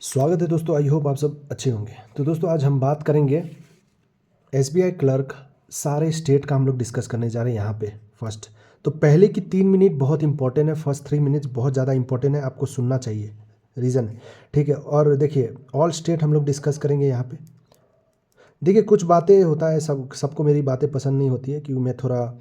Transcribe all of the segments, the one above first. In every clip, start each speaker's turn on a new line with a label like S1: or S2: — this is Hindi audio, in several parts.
S1: स्वागत है दोस्तों। आई होप आप सब अच्छे होंगे। तो दोस्तों आज हम बात करेंगे एसबीआई क्लर्क सारे स्टेट का हम लोग डिस्कस करने जा रहे हैं यहाँ पे। फर्स्ट तो पहले की 3 मिनट बहुत इंपॉर्टेंट है, फर्स्ट 3 मिनट्स बहुत ज़्यादा इंपॉर्टेंट है, आपको सुनना चाहिए, रीज़न है, ठीक है। और देखिए ऑल स्टेट हम लोग डिस्कस करेंगे यहाँ पे। देखिए कुछ बातें होता है, सबको मेरी बातें पसंद नहीं होती है क्योंकि मैं थोड़ा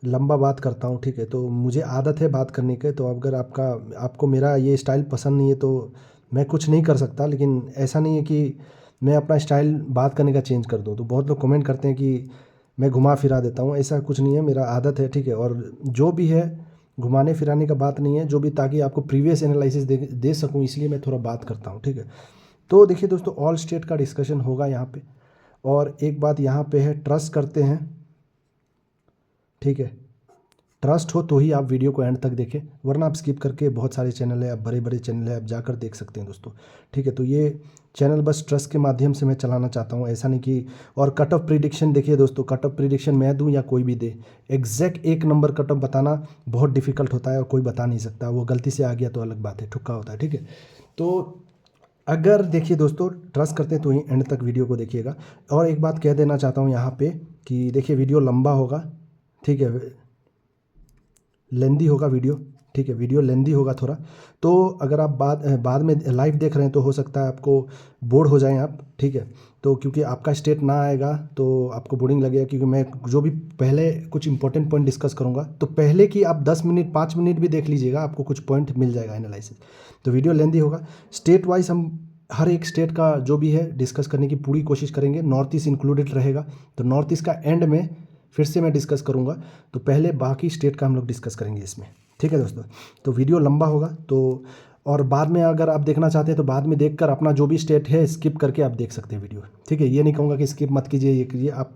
S1: लंबा बात करता हूँ, ठीक है। तो मुझे आदत है बात करने के, तो अगर आपको मेरा ये स्टाइल पसंद नहीं है तो मैं कुछ नहीं कर सकता। लेकिन ऐसा नहीं है कि मैं अपना स्टाइल बात करने का चेंज कर दूँ। तो बहुत लोग कमेंट करते हैं कि मैं घुमा फिरा देता हूँ, ऐसा कुछ नहीं है, मेरा आदत है, ठीक है। और जो भी है घुमाने फिराने का बात नहीं है, जो भी, ताकि आपको प्रीवियस एनालिसिस दे सकूँ, इसलिए मैं थोड़ा बात करता हूँ, ठीक है। तो देखिए दोस्तों ऑल स्टेट का डिस्कशन होगा यहाँ पे। और एक बात यहाँ पे है, ट्रस्ट करते हैं, ठीक है। ट्रस्ट हो तो ही आप वीडियो को एंड तक देखें, वरना आप स्किप करके, बहुत सारे चैनल है, आप बड़े बड़े चैनल है, आप जाकर देख सकते हैं दोस्तों, ठीक है। तो ये चैनल बस ट्रस्ट के माध्यम से मैं चलाना चाहता हूँ, ऐसा नहीं कि। और कट ऑफ प्रिडिक्शन देखिए दोस्तों, कट ऑफ प्रिडिक्शन मैं दूँ या कोई भी दे, एग्जैक्ट एक नंबर कट ऑफ बताना बहुत डिफिकल्ट होता है और कोई बता नहीं सकता। वो गलती से आ गया तो अलग बात है, ठुक्का होता है, ठीक है। तो अगर देखिए दोस्तों ट्रस्ट करते हैं तो ही एंड तक वीडियो को देखिएगा। और एक बात कह देना चाहता हूँ यहाँ पे कि देखिए वीडियो लंबा होगा, ठीक है, लेंदी होगा वीडियो, ठीक है, वीडियो लेंदी होगा थोड़ा। तो अगर आप बाद में लाइव देख रहे हैं तो हो सकता है आपको बोर हो जाएं आप, ठीक है। तो क्योंकि आपका स्टेट ना आएगा तो आपको बोरिंग लगेगा, क्योंकि मैं जो भी पहले कुछ इंपॉर्टेंट पॉइंट डिस्कस करूंगा तो पहले की आप 10 मिनट 5 मिनट भी देख लीजिएगा, आपको कुछ पॉइंट मिल जाएगा एनालिसिस। तो वीडियो लेंदी होगा। स्टेट वाइज हम हर एक स्टेट का जो भी है डिस्कस करने की पूरी कोशिश करेंगे, नॉर्थ ईस्ट इंक्लूडेड रहेगा। तो नॉर्थ ईस्ट का एंड में फिर से मैं डिस्कस करूंगा, तो पहले बाकी स्टेट का हम लोग डिस्कस करेंगे इसमें, ठीक है दोस्तों। तो वीडियो लंबा होगा, तो और बाद में अगर आप देखना चाहते हैं तो बाद में देखकर अपना जो भी स्टेट है स्किप करके आप देख सकते हैं वीडियो, ठीक है। ये नहीं कहूँगा कि स्किप मत कीजिए, ये कीजिए, आप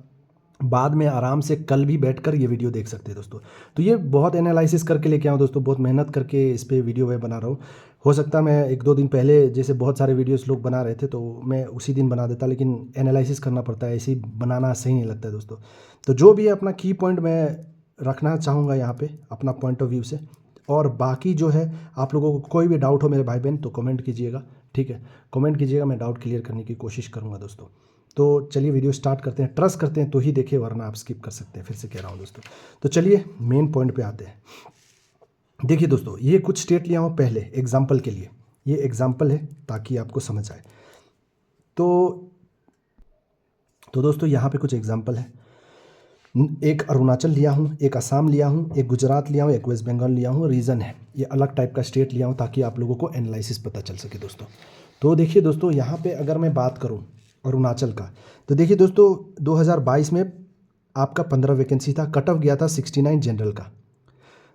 S1: बाद में आराम से कल भी बैठकर ये वीडियो देख सकते हैं दोस्तों। तो ये बहुत एनालिसिस करके लेके आऊँ दोस्तों, बहुत मेहनत करके इस पर वीडियो मैं बना रहा हूँ। हो सकता है मैं 1-2 दिन पहले, जैसे बहुत सारे वीडियोस लोग बना रहे थे, तो मैं उसी दिन बना देता, लेकिन एनालिसिस करना पड़ता है, ऐसे ही बनाना सही नहीं लगता है दोस्तों। तो जो भी है अपना की पॉइंट मैं रखना चाहूँगा यहाँ पे अपना पॉइंट ऑफ व्यू से। और बाकी जो है, आप लोगों को कोई भी डाउट हो मेरे भाई बहन तो कमेंट कीजिएगा, ठीक है, कमेंट कीजिएगा, मैं डाउट क्लियर करने की कोशिश करूँगा दोस्तों। तो चलिए वीडियो स्टार्ट करते हैं। ट्रस्ट करते हैं तो ही देखिए, वरना आप स्किप कर सकते हैं, फिर से कह रहा हूँ दोस्तों। तो चलिए मेन पॉइंट पे आते हैं। देखिए दोस्तों ये कुछ स्टेट लिया हूँ पहले एग्जाम्पल के लिए, ये एग्जाम्पल है ताकि आपको समझ आए। तो दोस्तों यहाँ पे कुछ एग्जाम्पल है। एक अरुणाचल लिया हूँ, एक असम लिया हूँ, एक गुजरात लिया हूँ, एक वेस्ट बंगाल लिया हूँ। रीज़न है ये अलग टाइप का स्टेट लिया हूँ ताकि आप लोगों को एनालिसिस पता चल सके दोस्तों। तो देखिए दोस्तों यहाँ पे अगर मैं बात करूँ अरुणाचल का, तो देखिए दोस्तों 2022 में आपका 15 वैकेंसी था, कट ऑफ गया था 69 जनरल का।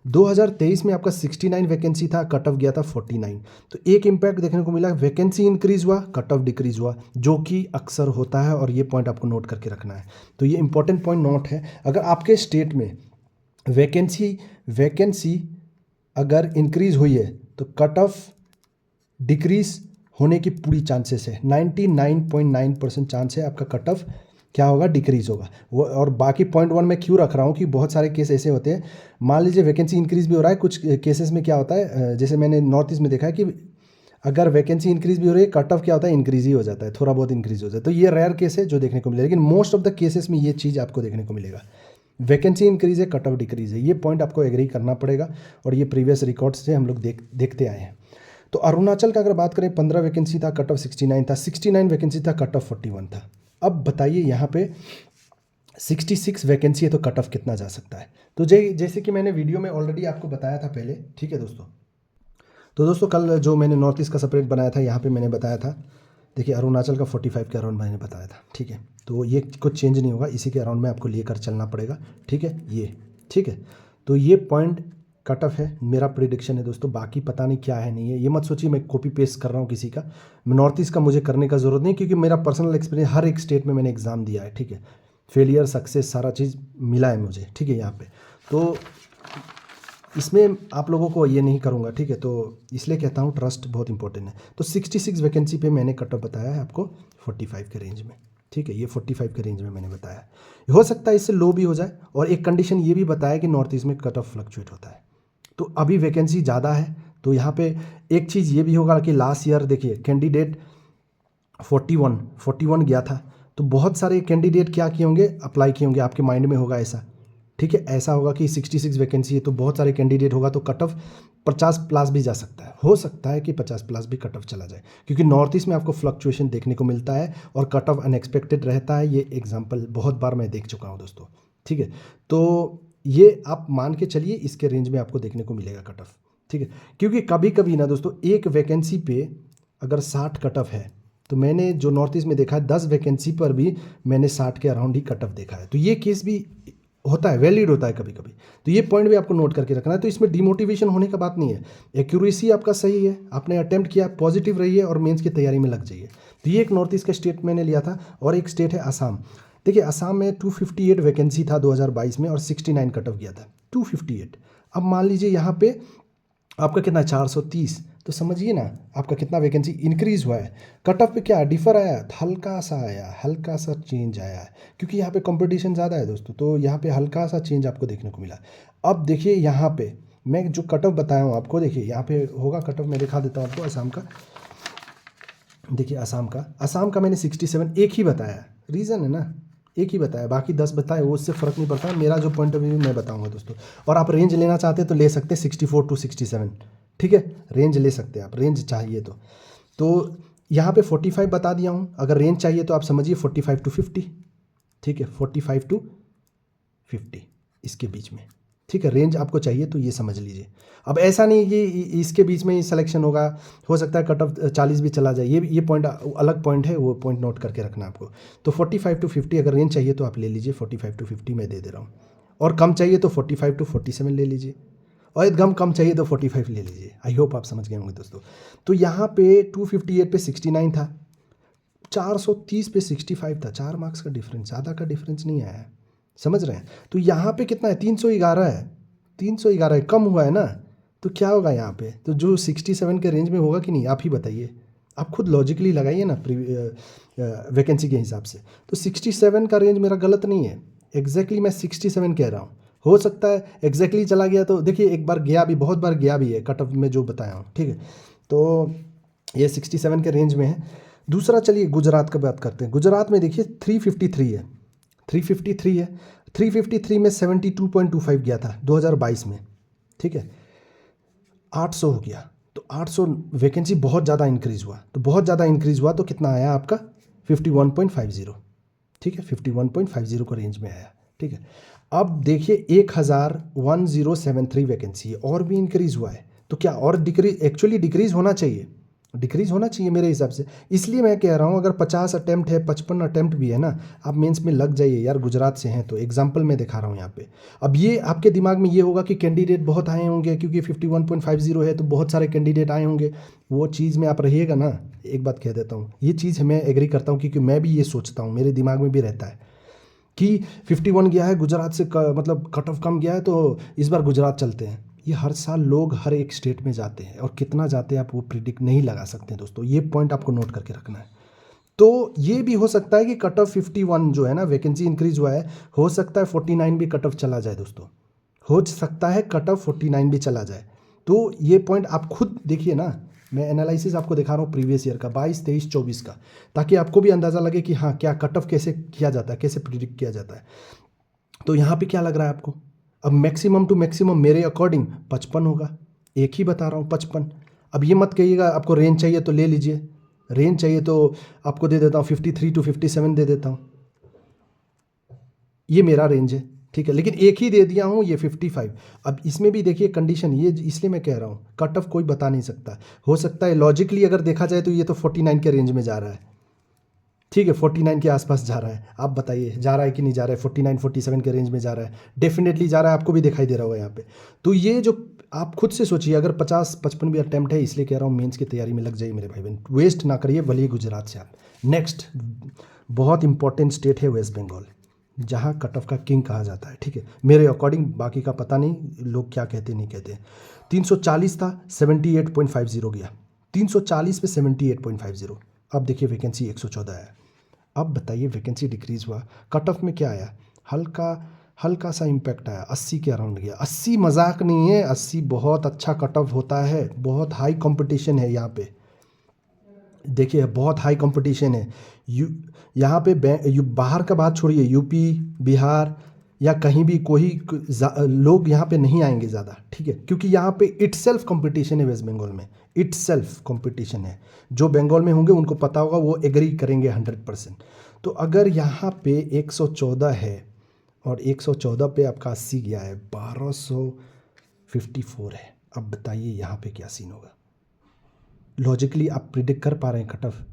S1: 2023 में आपका 69 वैकेंसी था, कट ऑफ गया था 49। तो एक इम्पैक्ट देखने को मिला, वैकेंसी इंक्रीज हुआ, कट ऑफ डिक्रीज हुआ, जो कि अक्सर होता है, और ये पॉइंट आपको नोट करके रखना है। तो ये इंपॉर्टेंट पॉइंट नोट है। अगर आपके स्टेट में वैकेंसी अगर इंक्रीज हुई है तो कट ऑफ डिक्रीज होने की पूरी चांसेस है, 99.9% चांस है आपका कट ऑफ क्या होगा, डिक्रीज होगा वो। और बाकी पॉइंट 1 मैं क्यों रख रहा हूँ कि बहुत सारे केस ऐसे होते हैं, मान लीजिए वैकेंसी इंक्रीज भी हो रहा है, कुछ केसेस में क्या होता है, जैसे मैंने नॉर्थ ईस्ट में देखा है कि अगर वैकेंसी इंक्रीज भी हो रही है, कट ऑफ क्या होता है, इंक्रीज ही हो जाता है, थोड़ा बहुत इंक्रीज हो जाता है। तो ये रेयर केस है जो देखने को मिलेगा, लेकिन मोस्ट ऑफ द केसेस में ये चीज़ आपको देखने को मिलेगा, वैकेंसी इंक्रीज है, कट ऑफ डिक्रीज है। ये पॉइंट आपको एग्री करना पड़ेगा, और ये प्रीवियस रिकॉर्ड्स से हम लोग देखते आए हैं। तो अरुणाचल का अगर बात करें, 15 वैकेंसी था, कट ऑफ 69 था, 69 वैकेंसी था, कट ऑफ 41 था। अब बताइए यहाँ पे 66 वैकेंसी है तो कट ऑफ कितना जा सकता है। तो जैसे कि मैंने वीडियो में ऑलरेडी आपको बताया था पहले, ठीक है दोस्तों। तो दोस्तों कल जो मैंने नॉर्थ ईस्ट का सेपरेट बनाया था, यहाँ पे मैंने बताया था, देखिए अरुणाचल का 45 के अराउंड मैंने बताया था, ठीक है। तो ये कुछ चेंज नहीं होगा, इसी के अराउंड में आपको लेकर चलना पड़ेगा, ठीक है, ये ठीक है। तो ये पॉइंट कट ऑफ है, मेरा प्रिडिक्शन है दोस्तों, बाकी पता नहीं क्या है नहीं है, ये मत सोचिए मैं कॉपी पेस्ट कर रहा हूँ किसी का। नॉर्थ ईस्ट का मुझे करने का ज़रूरत नहीं, क्योंकि मेरा पर्सनल एक्सपीरियंस, हर एक स्टेट में मैंने एग्ज़ाम दिया है, ठीक है, फेलियर सक्सेस सारा चीज़ मिला है मुझे, ठीक है यहाँ पे। तो इसमें आप लोगों को ये नहीं करूँगा, ठीक है। तो इसलिए कहता हूँ ट्रस्ट बहुत इंपॉर्टेंट है। तो 66 वैकेंसी पे मैंने कट ऑफ बताया है आपको 45 के रेंज में, ठीक है, ये 45 के रेंज में मैंने बताया है। हो सकता है इससे लो भी हो जाए, और एक कंडीशन ये भी बताया कि नॉर्थ ईस्ट में कट ऑफ फ्लक्चुएट होता है। तो अभी वैकेंसी ज़्यादा है तो यहाँ पे एक चीज़ ये भी होगा कि लास्ट ईयर देखिए कैंडिडेट 41 गया था, तो बहुत सारे कैंडिडेट क्या किए होंगे, अप्लाई किए होंगे, आपके माइंड में होगा ऐसा, ठीक है। ऐसा होगा कि 66 वैकेंसी है तो बहुत सारे कैंडिडेट होगा तो कट ऑफ 50 प्लस भी जा सकता है, हो सकता है कि 50 प्लस भी कट ऑफ चला जाए, क्योंकि नॉर्थ ईस्ट में आपको फ्लक्चुएशन देखने को मिलता है और कट ऑफ अनएक्सपेक्टेड रहता है। ये एग्जाम्पल बहुत बार मैं देख चुका हूँ दोस्तों, ठीक है। तो ये आप मान के चलिए इसके रेंज में आपको देखने को मिलेगा कट ऑफ, ठीक है। क्योंकि कभी कभी ना दोस्तों एक वैकेंसी पे अगर 60 कट ऑफ है, तो मैंने जो नॉर्थ ईस्ट में देखा है 10 वैकेंसी पर भी मैंने 60 के अराउंड ही कट ऑफ देखा है, तो ये केस भी होता है, वैलिड होता है कभी कभी। तो ये पॉइंट भी आपको नोट करके रखना है। तो इसमें डिमोटिवेशन होने का बात नहीं है, एक्यूरेसी आपका सही है, आपने अटेम्प्ट किया, पॉजिटिव रही है और मेंस की तैयारी में लग जाइए। तो ये एक नॉर्थ ईस्ट का स्टेट मैंने लिया था। और एक स्टेट है असम। देखिए असम में 258 वैकेंसी था 2022 में और 69 कट ऑफ गया था, 258। अब मान लीजिए यहाँ पे आपका कितना 430, तो समझिए ना आपका कितना वैकेंसी इंक्रीज हुआ है। कट ऑफ पे क्या डिफर आया है, हल्का सा आया, हल्का सा चेंज आया है, क्योंकि यहाँ पे कंपटीशन ज़्यादा है दोस्तों, तो यहाँ पे हल्का सा चेंज आपको देखने को मिला। अब देखिए यहाँ पे मैं जो कट ऑफ बताया हूँ आपको, देखिए यहाँ पे होगा कट ऑफ, मैं दिखा देता हूँ आपको असम का। देखिए असम का मैंने 67 एक ही बताया, रीज़न है ना, एक ही बताया, बाकी 10 बताए वो उससे फ़र्क नहीं पड़ता। मेरा जो पॉइंट ऑफ व्यू मैं बताऊंगा दोस्तों। और आप रेंज लेना चाहते हैं तो ले सकते हैं 64 to 67, ठीक है, रेंज ले सकते हैं आप, रेंज चाहिए तो यहाँ पे 45 बता दिया हूँ। अगर रेंज चाहिए तो आप समझिए 45 to 50, ठीक है, 45 to 50 इसके बीच में, ठीक है। रेंज आपको चाहिए तो ये समझ लीजिए। अब ऐसा नहीं कि इसके बीच में ही सिलेक्शन होगा, हो सकता है कट ऑफ 40 भी चला जाए, ये पॉइंट अलग पॉइंट है, वो पॉइंट नोट करके रखना आपको। तो 45 to 50 अगर रेंज चाहिए तो आप ले लीजिए, 45 to 50 मैं दे रहा हूँ। और कम चाहिए तो 45 to 47 ले लीजिए, और एकदम कम चाहिए तो 45 ले लीजिए। आई होप आप समझ गए होंगे दोस्तों। तो यहाँ पे 258 पे 69 था, 430 पे 65 था, 4 मार्क्स का डिफरेंस, ज़्यादा का डिफरेंस नहीं आया है, समझ रहे हैं। तो यहाँ पे कितना है, 311 है, 311 है, कम हुआ है ना। तो क्या होगा यहाँ पे, तो जो 67 के रेंज में होगा कि नहीं, आप ही बताइए, आप खुद लॉजिकली लगाइए ना वैकेंसी के हिसाब से। तो 67 का रेंज मेरा गलत नहीं है, एग्जैक्टली मैं 67 कह रहा हूँ। हो सकता है एग्जैक्टली चला गया तो देखिए एक बार गया भी, बहुत बार गया भी है कट ऑफ में जो बताया हूँ, ठीक है। तो ये 67 के रेंज में है। दूसरा चलिए गुजरात का बात करते हैं। गुजरात में देखिए 353 है, 353 है, 353 में 72.25 गया था 2022 में, ठीक है, 800 हो गया। तो 800 वैकेंसी बहुत ज़्यादा इंक्रीज़ हुआ, तो बहुत ज़्यादा इंक्रीज़ हुआ तो कितना आया आपका 51.50, ठीक है, 51.50 का रेंज में आया, ठीक है। अब देखिए 1073 वैकेंसी है, और भी इंक्रीज़ हुआ है, तो क्या और डिक्रीज, एक्चुअली डिक्रीज़ होना चाहिए, डिक्रीज़ होना चाहिए मेरे हिसाब से। इसलिए मैं कह रहा हूँ अगर 50 अटैम्प्ट है, 55 अटैम्प्ट भी है ना, आप मेंस में लग जाइए यार, गुजरात से हैं तो एग्जाम्पल मैं दिखा रहा हूँ यहाँ पे। अब ये आपके दिमाग में ये होगा कि कैंडिडेट बहुत आए होंगे, क्योंकि 51.50 है तो बहुत सारे कैंडिडेट आए होंगे, वो चीज़ में आप रहिएगा ना। एक बात कह देता हूँ, ये चीज़ मैं एग्री करता हूँ, क्योंकि मैं भी ये सोचता हूँ, मेरे दिमाग में भी रहता है कि 51 गया है गुजरात से, मतलब कट ऑफ कम गया है तो इस बार गुजरात चलते हैं। ये हर साल लोग हर एक स्टेट में जाते हैं, और कितना जाते हैं आप वो प्रिडिक्ट नहीं लगा सकते दोस्तों, ये पॉइंट आपको नोट करके रखना है। तो ये भी हो सकता है कि कट ऑफ 51 जो है ना, वैकेंसी इंक्रीज हुआ है, हो सकता है 49 भी कट ऑफ चला जाए दोस्तों, हो सकता है कट ऑफ 49 भी चला जाए। तो ये पॉइंट आप खुद देखिए ना, मैं एनालिसिस आपको दिखा रहा हूँ प्रीवियस ईयर का 22, 23, 24 का, ताकि आपको भी अंदाज़ा लगे कि हाँ क्या कट ऑफ कैसे किया जाता है, कैसे प्रिडिक्ट किया जाता है। तो यहाँ पे क्या लग रहा है आपको, अब मैक्सिमम टू मैक्सिमम मेरे अकॉर्डिंग 55 होगा, एक ही बता रहा हूँ 55। अब ये मत कहिएगा आपको रेंज चाहिए तो ले लीजिए, रेंज चाहिए तो आपको दे देता हूँ 53 to 57 दे देता हूँ, ये मेरा रेंज है, ठीक है, लेकिन एक ही दे दिया हूँ ये 55। अब इसमें भी देखिए कंडीशन, ये इसलिए मैं कह रहा हूँ कट ऑफ कोई बता नहीं सकता, हो सकता है लॉजिकली अगर देखा जाए तो ये तो 49 के रेंज में जा रहा है, ठीक है, 49 के आसपास जा रहा है, आप बताइए जा रहा है कि नहीं जा रहा है, 49 47 के रेंज में जा रहा है, डेफिनेटली जा रहा है, आपको भी दिखाई दे रहा होगा यहाँ पे। तो ये जो आप खुद से सोचिए, अगर 50 55 भी अटैम्प्ट है, इसलिए कह रहा हूँ मेंस की तैयारी में लग जाइए मेरे भाई बहन, वेस्ट ना करिए, भले गुजरात से आप। नेक्स्ट बहुत इंपॉर्टेंट स्टेट है वेस्ट बंगाल, जहाँ कट ऑफ का किंग कहा जाता है, ठीक है, मेरे अकॉर्डिंग, बाकी का पता नहीं लोग क्या कहते नहीं कहते। 340 था, 78.50 गया, 340 पे 78.50। अब देखिए वैकेंसी 114 है। अब बताइए वैकेंसी डिक्रीज़ हुआ, कट ऑफ में क्या आया, हल्का हल्का सा इम्पैक्ट आया, 80 के अराउंड गया। 80 मजाक नहीं है, 80 बहुत अच्छा कट ऑफ होता है। बहुत हाई कंपटीशन है यहाँ पे, देखिए बहुत हाई कंपटीशन है। यहाँ पे बाहर का बात छोड़िए, यूपी बिहार या कहीं भी कोई लोग यहाँ पे नहीं आएंगे ज़्यादा, ठीक है, क्योंकि यहाँ पे इटसेल्फ कंपटीशन है। वेस्ट बंगाल में इटसेल्फ कंपटीशन है। जो बंगाल में होंगे उनको पता होगा, वो एग्री करेंगे 100%। तो अगर यहाँ पे 114 है और 114 पे आपका 80 गया है, 1254 है, अब बताइए यहाँ पे क्या सीन होगा। लॉजिकली आप प्रिडिक्ट कर पा रहे हैं कट ऑफ?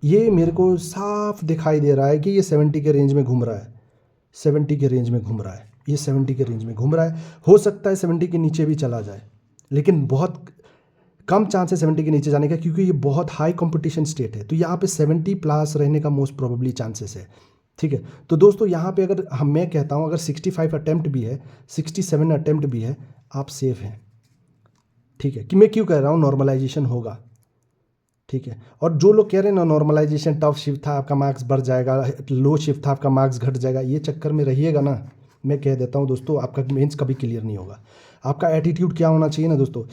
S1: ये मेरे को साफ दिखाई दे रहा है कि ये 70 के रेंज में घूम रहा है, 70 के रेंज में घूम रहा है, ये 70 के रेंज में घूम रहा है। हो सकता है 70 के नीचे भी चला जाए, लेकिन बहुत कम चांस है 70 के नीचे जाने का, क्योंकि ये बहुत हाई कंपटीशन स्टेट है। तो यहाँ पे 70 प्लस रहने का मोस्ट प्रोबेबली चांसेस है, ठीक है। तो दोस्तों यहाँ पे अगर मैं कहता हूँ अगर 65 अटेम्प्ट भी है, 67 अटेम्प्ट भी है, आप सेफ हैं, ठीक है। कि मैं क्यों कह रहा हूँ नॉर्मलाइजेशन होगा, ठीक है। और जो लोग कह रहे हैं ना नॉर्मलाइजेशन टफ शिफ्ट था आपका मार्क्स बढ़ जाएगा, लो शिफ्ट था आपका मार्क्स घट जाएगा, ये चक्कर में रहिएगा ना, मैं कह देता हूँ दोस्तों आपका मेंस कभी क्लियर नहीं होगा। आपका एटीट्यूड क्या होना चाहिए ना दोस्तों,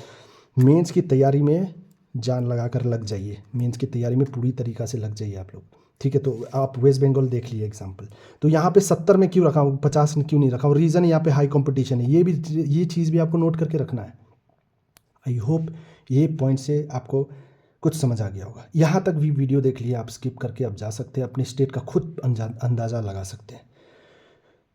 S1: मेंस की तैयारी में जान लगा कर लग जाइए, मेंस की तैयारी में पूरी तरीक़ा से लग जाइए आप लोग, ठीक है। तो आप वेस्ट बंगाल देख लीजिए एग्जाम्पल। तो यहाँ पे 70 में क्यों रखा हूँ, 50 में क्यों नहीं रखा हूँ? रीज़न यहाँ पे हाई कंपटीशन है। ये चीज़ भी आपको नोट करके रखना है। आई होप ये पॉइंट से आपको कुछ समझ आ गया होगा। यहाँ तक भी वीडियो देख लिए, आप स्किप करके आप जा सकते हैं, अपने स्टेट का खुद अंदाज़ा लगा सकते हैं।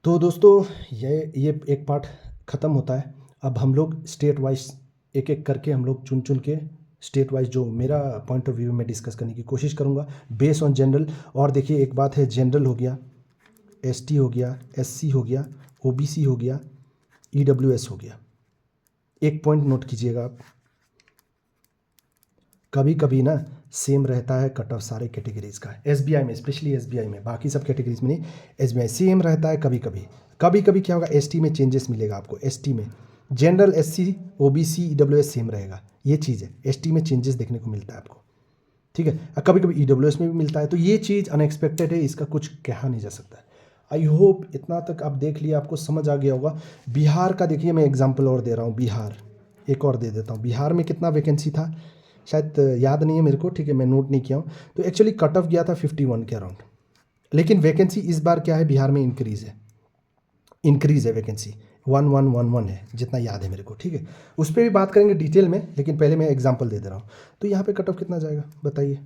S1: तो दोस्तों ये एक पार्ट ख़त्म होता है। अब हम लोग स्टेट वाइज एक एक करके हम लोग चुन के स्टेट वाइज जो मेरा पॉइंट ऑफ व्यू में डिस्कस करने की कोशिश करूँगा बेस ऑन जनरल। और देखिए एक बात है, जनरल हो गया, एसटी हो गया, एससी हो गया, ओबीसी हो गया, ईडब्ल्यूएस हो गया। एक पॉइंट नोट कीजिएगा आप, कभी कभी ना सेम रहता है कट ऑफ सारे कैटेगरीज का, एसबीआई में, स्पेशली एसबीआई में, बाकी सब कैटेगरीज में नहीं, एसबीआई सेम रहता है। कभी कभी क्या होगा, एसटी में चेंजेस मिलेगा आपको। एसटी में general, SC, OBC, EWS same रहेगा, ये चीज़ है। एसटी में चेंजेस देखने को मिलता है आपको, ठीक है। कभी कभी ईडब्ल्यूएस में भी मिलता है, तो ये चीज़ अनएक्सपेक्टेड है, इसका कुछ कहा नहीं जा सकता। आई होप इतना तक आप देख लिया, आपको समझ आ गया होगा। बिहार का देखिए, मैं एग्जाम्पल और दे रहा हूँ, बिहार एक और दे देता हूँ। बिहार में कितना वैकेंसी था शायद याद नहीं है मेरे को, ठीक है, मैं नोट नहीं किया हूँ। तो एक्चुअली कट ऑफ गया था 51 के अराउंड, लेकिन वैकेंसी इस बार क्या है, बिहार में इंक्रीज़ है वैकेंसी, 1111 है जितना याद है मेरे को, ठीक है। उस पर भी बात करेंगे डिटेल में, लेकिन पहले मैं एग्जांपल दे रहा हूँ। तो यहाँ पे कट ऑफ कितना जाएगा बताइए,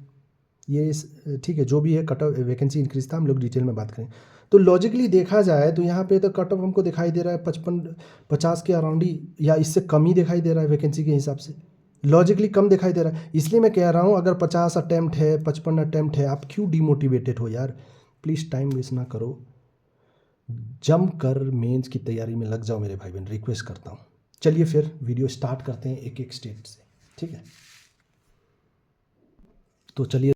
S1: ये ठीक है, जो भी है कट ऑफ वैकेंसी इंक्रीज था, हम लोग डिटेल में बात करें। तो लॉजिकली देखा जाए तो यहाँ पे तो कट ऑफ हमको दिखाई दे रहा है 55-50 के अराउंड ही, या इससे कम ही दिखाई दे रहा है वैकेंसी के हिसाब से। लॉजिकली कम दिखाई दे रहा है, इसलिए मैं कह रहा हूँ अगर 50 अटैम्प्ट है, 55 अटैम्प्ट है, आप क्यों डिमोटिवेटेड हो यार। प्लीज़ टाइम वेस्ट ना करो, जम कर मेंस की तैयारी में लग जाओ मेरे भाई बहन, रिक्वेस्ट करता हूँ। चलिए फिर वीडियो स्टार्ट करते हैं एक एक स्टेट से, ठीक है। तो चलिए